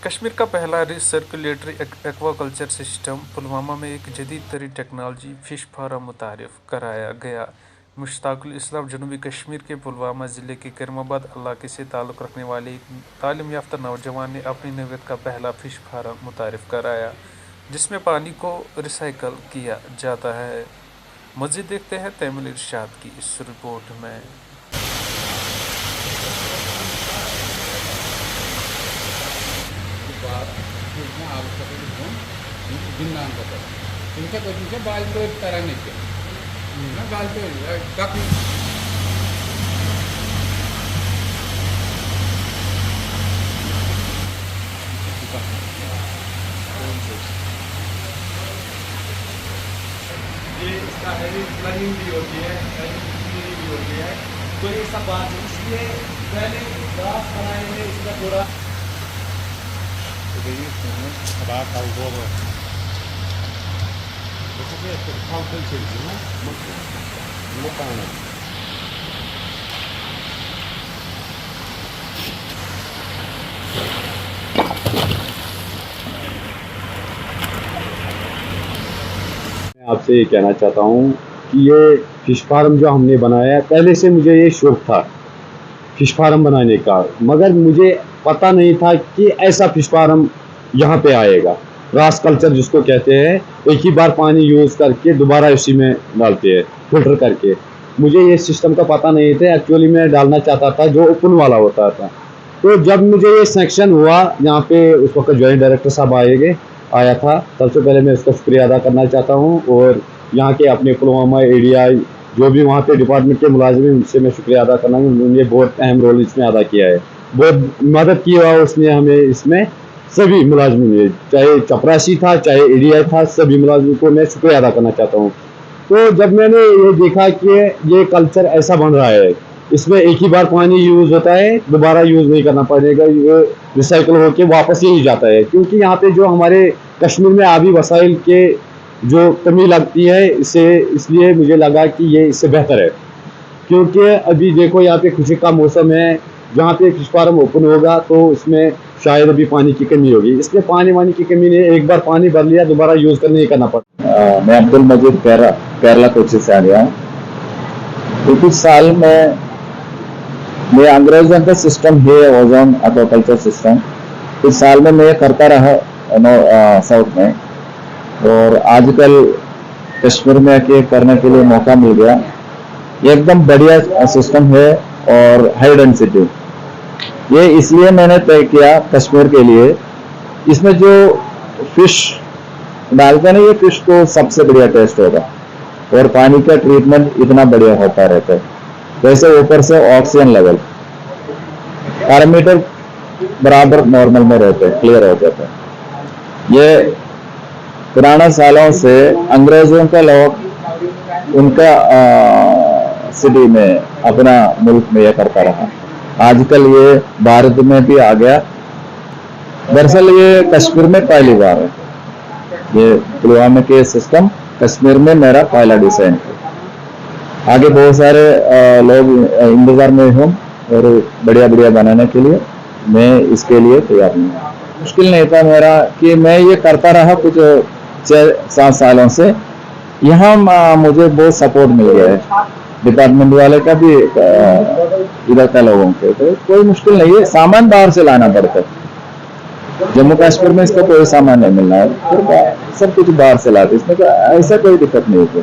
कश्मीर का पहला recirculatory aquaculture system Pulwama में एक जदीद तरीन टेक्नोलॉजी फ़िश फार्म मुतारिफ कराया गया। मुश्ताकुल इस्लाम जनूबी कश्मीर के पुलवामा ज़िले के करीमाबाद इलाके से ताल्लुक़ रखने वाले एक तालीम याफ्ता नौजवान ने अपनी नौयत का पहला फ़िश फार्म मुतारिफ कराया, जिसमें पानी को रिसाइकल किया जाता है। मज़ीद देखते हैं तैमुल इरशाद की इस रिपोर्ट में। तुमच्या कोचिंगच्या बालतो तरानेचे ना बालतो काफी ये इसका हैवी प्लगिंग भी होती है, हैवी भी होती है, तो ये सब बात है। इसलिए पहले ग्राफ बनाएंगे इसका पूरा मैं आपसे ये कहना चाहता हूँ कि ये फ़िश फार्म जो हमने बनाया है, पहले से मुझे ये शौक़ था फ़िश फार्म बनाने का, मगर मुझे पता नहीं था कि ऐसा फ़िश फार्म यहाँ पे आएगा। ग्रास कल्चर जिसको कहते हैं, एक ही बार पानी यूज़ करके दोबारा इसी में डालते हैं फिल्टर करके। मुझे ये सिस्टम का पता नहीं था, एक्चुअली मैं डालना चाहता था जो ओपन वाला होता था। तो जब मुझे ये सेक्शन हुआ यहाँ पे, उस वक्त जॉइंट डायरेक्टर साहब आया था, सबसे पहले मैं उसका शुक्रिया अदा करना चाहता हूँ। और यहाँ के अपने पुलवामा एरिया जो भी वहाँ पे डिपार्टमेंट के मुलाजिम, उनसे मैं शुक्रिया अदा करना हूँ। उन्होंने बहुत अहम रोल इसमें अदा किया है, बहुत मदद की है उसने हमें इसमें, सभी मुलाजिमों ने, चाहे चपरासी था चाहे एरिया था, सभी मुलाजिमों को मैं शुक्रिया अदा करना चाहता हूँ। तो जब मैंने ये देखा कि ये कल्चर ऐसा बन रहा है, इसमें एक ही बार पानी यूज़ होता है, दोबारा यूज़ नहीं करना पड़ेगा, ये रिसाइकल होके वापस यही जाता है। क्योंकि यहाँ पे जो हमारे कश्मीर में आबी वसाइल के जो कमी लगती है, इसलिए मुझे लगा कि ये इससे बेहतर है। क्योंकि अभी देखो यहाँ पे खुशी का मौसम है, जहाँ पे फ़िश फार्म ओपन होगा तो इसमें शायद अभी पानी की कमी होगी, इसलिए पानी की कमी नहीं, एक बार पानी भर लिया दोबारा यूज़ करने नहीं करना पड़ता। मैं अब्दुल मजीद केरला कोची से आ गया हूँ। कुछ साल में मैं अंग्रेजों का सिस्टम है ओजोन एक्वाकल्चर सिस्टम, कुछ साल में मैं करता रहा साउथ में, और आजकल कश्मीर में आके करने के लिए मौका मिल गया। ये एकदम बढ़िया सिस्टम है और हाई डेंसिटी। ये इसलिए मैंने तय किया कश्मीर के लिए, इसमें जो फिश डालते हैं ना, ये फिश को सबसे बढ़िया टेस्ट होगा और पानी का ट्रीटमेंट इतना बढ़िया होता रहता है। वैसे ऊपर से ऑक्सीजन लेवल पैरामीटर बराबर नॉर्मल में रहते हैं, क्लियर हो जाते हैं। ये पुराने सालों से अंग्रेजों का लोग उनका सिटी में, अपना मुल्क में यह करता रहा। आजकल ये भारत में भी आ गया। दरअसल ये कश्मीर में पहली बार है, ये पुलवामा के सिस्टम कश्मीर में मेरा पहला डिजाइन है। आगे बहुत सारे लोग इंतजार में हूँ और बढ़िया बढ़िया बनाने के लिए मैं इसके लिए तैयार हूँ। मुश्किल नहीं था मेरा कि मैं ये करता रहा कुछ 6-7 सालों से। यहाँ मुझे बहुत सपोर्ट मिल गया है डिपार्टमेंट वाले का भी, इधर का लोगों के, तो कोई मुश्किल नहीं है। सामान बाहर से लाना पड़ता है, जम्मू कश्मीर में इसका कोई सामान नहीं मिलना है, सब कुछ बाहर से लाते, इसमें ऐसा कोई दिक्कत नहीं है।